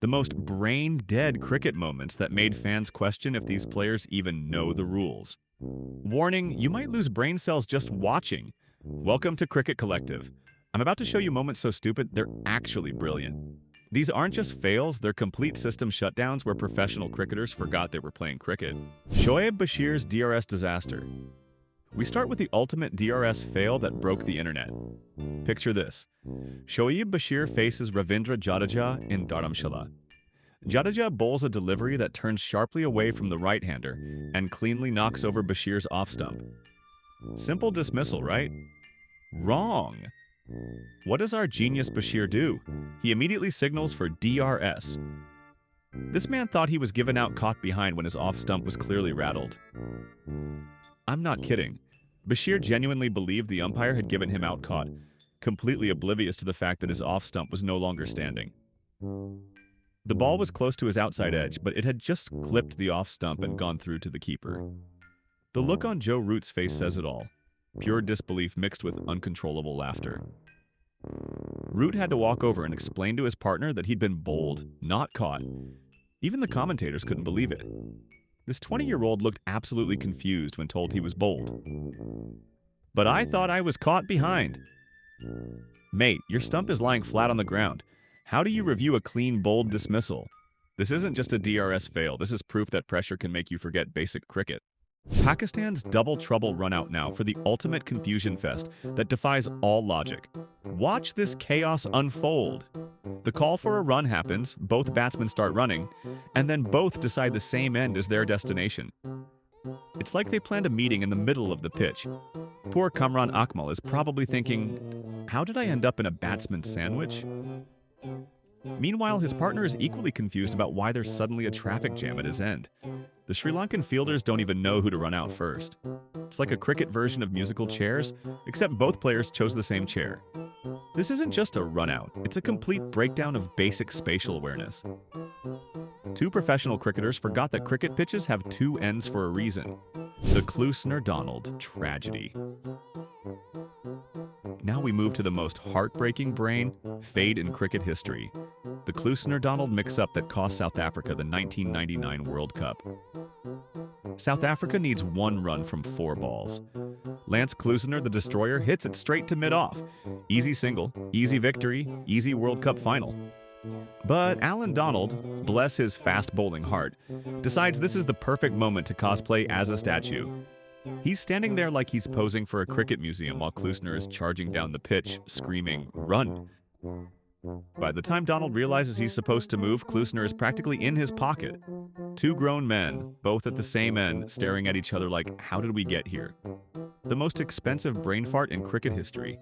The most brain-dead cricket moments that made fans question if these players even know the rules. Warning, you might lose brain cells just watching. Welcome to Cricket Collective. I'm about to show you moments so stupid, they're actually brilliant. These aren't just fails, they're complete system shutdowns where professional cricketers forgot they were playing cricket. Shoaib Bashir's DRS Disaster. We start with the ultimate DRS fail that broke the internet. Picture this. Shoaib Bashir faces Ravindra Jadeja in Dharamshala. Jadeja bowls a delivery that turns sharply away from the right-hander and cleanly knocks over Bashir's off-stump. Simple dismissal, right? Wrong! What does our genius Bashir do? He immediately signals for DRS. This man thought he was given out caught behind when his off-stump was clearly rattled. I'm not kidding. Bashir genuinely believed the umpire had given him out caught, completely oblivious to the fact that his off-stump was no longer standing. The ball was close to his outside edge, but it had just clipped the off-stump and gone through to the keeper. The look on Joe Root's face says it all. Pure disbelief mixed with uncontrollable laughter. Root had to walk over and explain to his partner that he'd been bowled, not caught. Even the commentators couldn't believe it. This 20-year-old looked absolutely confused when told he was bowled. But I thought I was caught behind. Mate, your stump is lying flat on the ground. How do you review a clean bowled dismissal? This isn't just a DRS fail, this is proof that pressure can make you forget basic cricket. Pakistan's double trouble run out now for the ultimate confusion fest that defies all logic. Watch this chaos unfold. The call for a run happens, both batsmen start running, and then both decide the same end as their destination. It's like they planned a meeting in the middle of the pitch. Poor Kamran Akmal is probably thinking, how did I end up in a batsman's sandwich? Meanwhile, his partner is equally confused about why there's suddenly a traffic jam at his end. The Sri Lankan fielders don't even know who to run out first. It's like a cricket version of musical chairs, except both players chose the same chair. This isn't just a run out, it's a complete breakdown of basic spatial awareness. Two professional cricketers forgot that cricket pitches have two ends for a reason. The Clousner-Donald tragedy. Now we move to the most heartbreaking brain fade in cricket history. The Clousner-Donald mix-up that cost South Africa the 1999 World Cup. South Africa needs one run from 4 balls. Lance Clousner, the destroyer, hits it straight to mid-off. Easy single, easy victory, easy World Cup final. But Alan Donald, bless his fast bowling heart, decides this is the perfect moment to cosplay as a statue. He's standing there like he's posing for a cricket museum while Clousner is charging down the pitch, screaming, "Run!" By the time Donald realizes he's supposed to move, Clousner is practically in his pocket. Two grown men, both at the same end, staring at each other like, how did we get here? The most expensive brain fart in cricket history.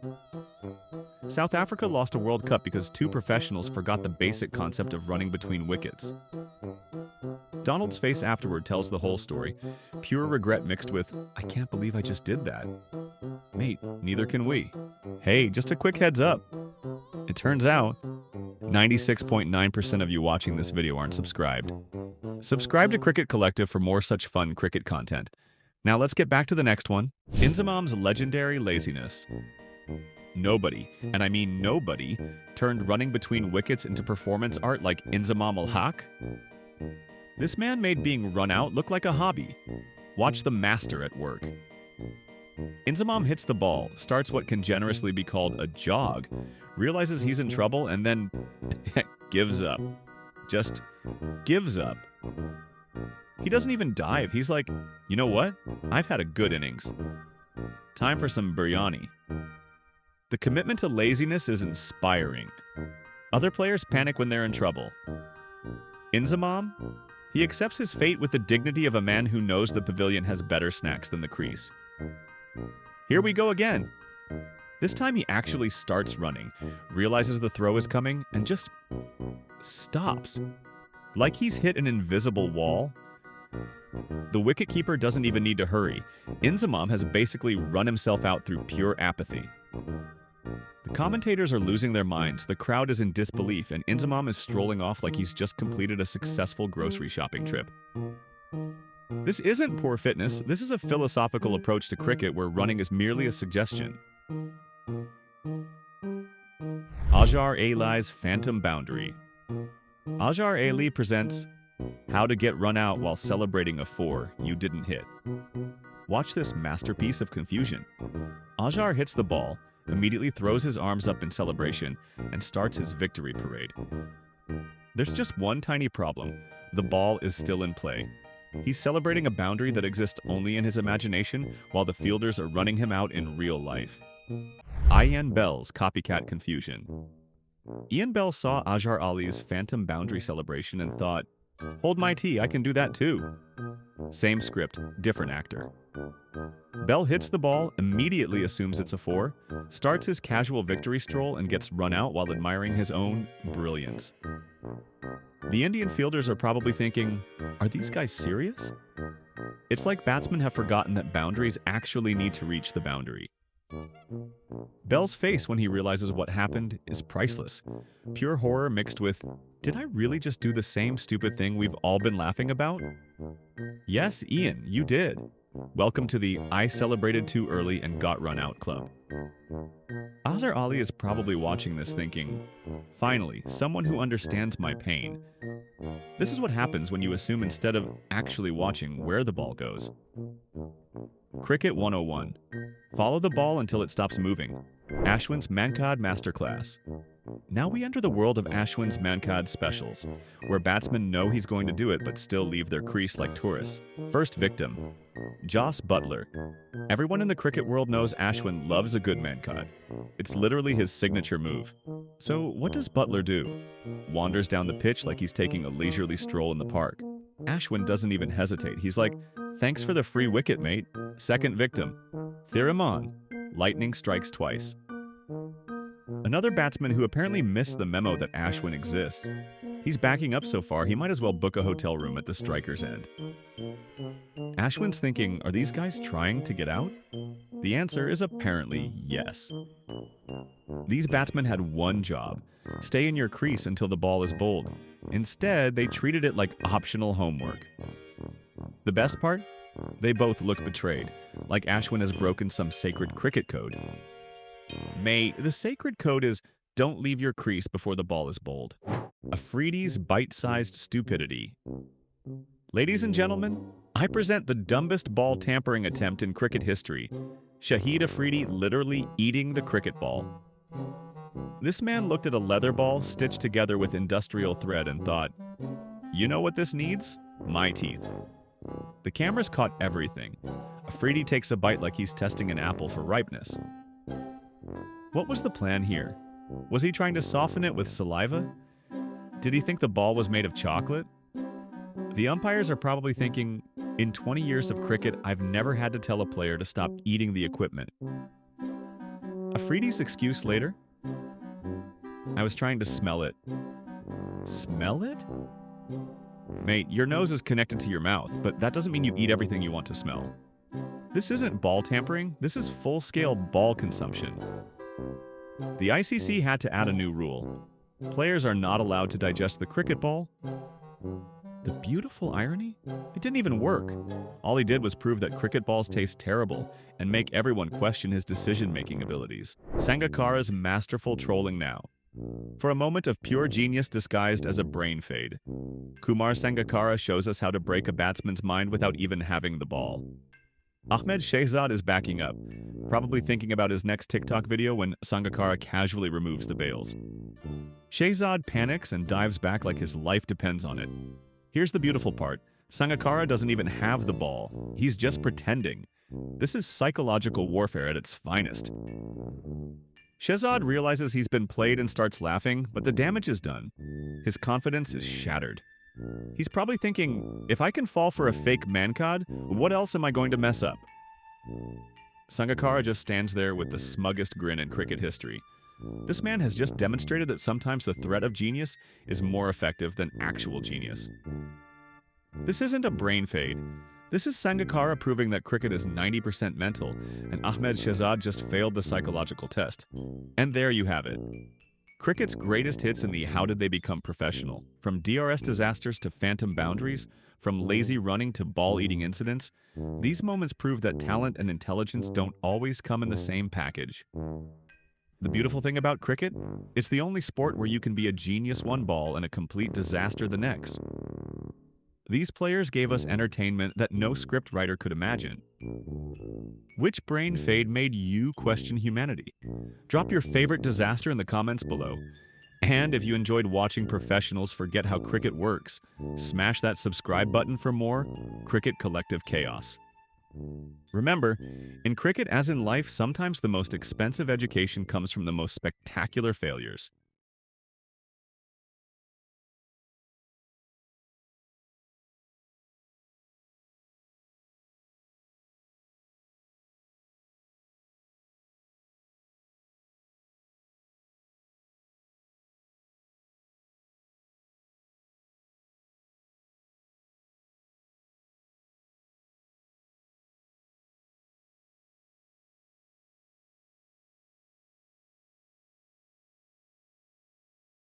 South Africa lost a World Cup because two professionals forgot the basic concept of running between wickets. Donald's face afterward tells the whole story, pure regret mixed with, I can't believe I just did that. Mate, neither can we. Hey, just a quick heads up. It turns out, 96.9% of you watching this video aren't subscribed. Subscribe to Cricket Collective for more such fun cricket content. Now let's get back to the next one. Inzamams' legendary laziness. Nobody, and I mean nobody, turned running between wickets into performance art like Inzamam al-Haq. This man made being run out look like a hobby. Watch the master at work. Inzamam hits the ball, starts what can generously be called a jog, realizes he's in trouble, and then gives up. Just gives up. He doesn't even dive. He's like, you know what? I've had a good innings. Time for some biryani. The commitment to laziness is inspiring. Other players panic when they're in trouble. Inzamam? He accepts his fate with the dignity of a man who knows the pavilion has better snacks than the crease. Here we go again. This time he actually starts running, realizes the throw is coming, and just stops. Like he's hit an invisible wall. The wicketkeeper doesn't even need to hurry. Inzamam has basically run himself out through pure apathy. The commentators are losing their minds, the crowd is in disbelief, and Inzamam is strolling off like he's just completed a successful grocery shopping trip. This isn't poor fitness, this is a philosophical approach to cricket where running is merely a suggestion. Azhar Alai's phantom boundary. Ajar Ali presents How to Get Run Out While Celebrating a 4 You Didn't Hit. Watch this masterpiece of confusion. Ajar hits the ball, immediately throws his arms up in celebration, and starts his victory parade. There's just one tiny problem. The ball is still in play. He's celebrating a boundary that exists only in his imagination while the fielders are running him out in real life. Ian Bell's copycat confusion. Ian Bell saw Ajar Ali's phantom boundary celebration and thought, "Hold my tea, I can do that too." Same script, different actor. Bell hits the ball, immediately assumes it's a 4, starts his casual victory stroll, and gets run out while admiring his own brilliance. The Indian fielders are probably thinking, are these guys serious? It's like batsmen have forgotten that boundaries actually need to reach the boundary. Bell's face when he realizes what happened is priceless. Pure horror mixed with, did I really just do the same stupid thing we've all been laughing about? Yes, Ian, you did. Welcome to the I celebrated too early and got run out club. Ajar Ali is probably watching this thinking, finally, someone who understands my pain. This is what happens when you assume instead of actually watching where the ball goes. Cricket 101. Follow the ball until it stops moving. Ashwins Mancod Masterclass. Now we enter the world of Ashwins Mancod specials, where batsmen know he's going to do it but still leave their crease like tourists. First victim, Jos Buttler. Everyone in the cricket world knows Ashwin loves a good Mancod. It's literally his signature move. So what does Buttler do? Wanders down the pitch like he's taking a leisurely stroll in the park. Ashwin doesn't even hesitate. He's like, "Thanks for the free wicket, mate." Second victim, Thiriman. Lightning strikes twice. Another batsman who apparently missed the memo that Ashwin exists. He's backing up so far, he might as well book a hotel room at the striker's end. Ashwin's thinking, are these guys trying to get out? The answer is apparently yes. These batsmen had one job: stay in your crease until the ball is bowled. Instead, they treated it like optional homework. The best part? They both look betrayed, like Ashwin has broken some sacred cricket code. Mate, the sacred code is don't leave your crease before the ball is bowled. Afridi's bite-sized stupidity. Ladies and gentlemen, I present the dumbest ball tampering attempt in cricket history. Shahid Afridi literally eating the cricket ball. This man looked at a leather ball stitched together with industrial thread and thought, you know what this needs? My teeth. The cameras caught everything. Afridi takes a bite like he's testing an apple for ripeness. What was the plan here? Was he trying to soften it with saliva? Did he think the ball was made of chocolate? The umpires are probably thinking, in 20 years of cricket, I've never had to tell a player to stop eating the equipment. Afridi's excuse later? I was trying to smell it. Smell it? Mate, your nose is connected to your mouth, but that doesn't mean you eat everything you want to smell. This isn't ball tampering, this is full-scale ball consumption. The ICC had to add a new rule. Players are not allowed to digest the cricket ball. The beautiful irony? It didn't even work. All he did was prove that cricket balls taste terrible and make everyone question his decision-making abilities. Sangakaras masterful trolling now. For a moment of pure genius disguised as a brain fade, Kumar Sangakara shows us how to break a batsman's mind without even having the ball. Ahmed Shehzad is backing up, probably thinking about his next TikTok video when Sangakara casually removes the bails. Shehzad panics and dives back like his life depends on it. Here's the beautiful part. Sangakara doesn't even have the ball. He's just pretending. This is psychological warfare at its finest. Shehzad realizes he's been played and starts laughing, but the damage is done. His confidence is shattered. He's probably thinking, if I can fall for a fake Mancod, what else am I going to mess up? Sangakara just stands there with the smuggest grin in cricket history. This man has just demonstrated that sometimes the threat of genius is more effective than actual genius. This isn't a brain fade. This is Sangakara proving that cricket is 90% mental, and Ahmed Shehzad just failed the psychological test. And there you have it. Cricket's greatest hits in the how did they become professional. From DRS disasters to phantom boundaries, from lazy running to ball-eating incidents, these moments prove that talent and intelligence don't always come in the same package. The beautiful thing about cricket? It's the only sport where you can be a genius one ball and a complete disaster the next. These players gave us entertainment that no scriptwriter could imagine. Which brain fade made you question humanity? Drop your favorite disaster in the comments below. And if you enjoyed watching professionals forget how cricket works, smash that subscribe button for more Cricket Collective chaos. Remember, in cricket as in life, sometimes the most expensive education comes from the most spectacular failures.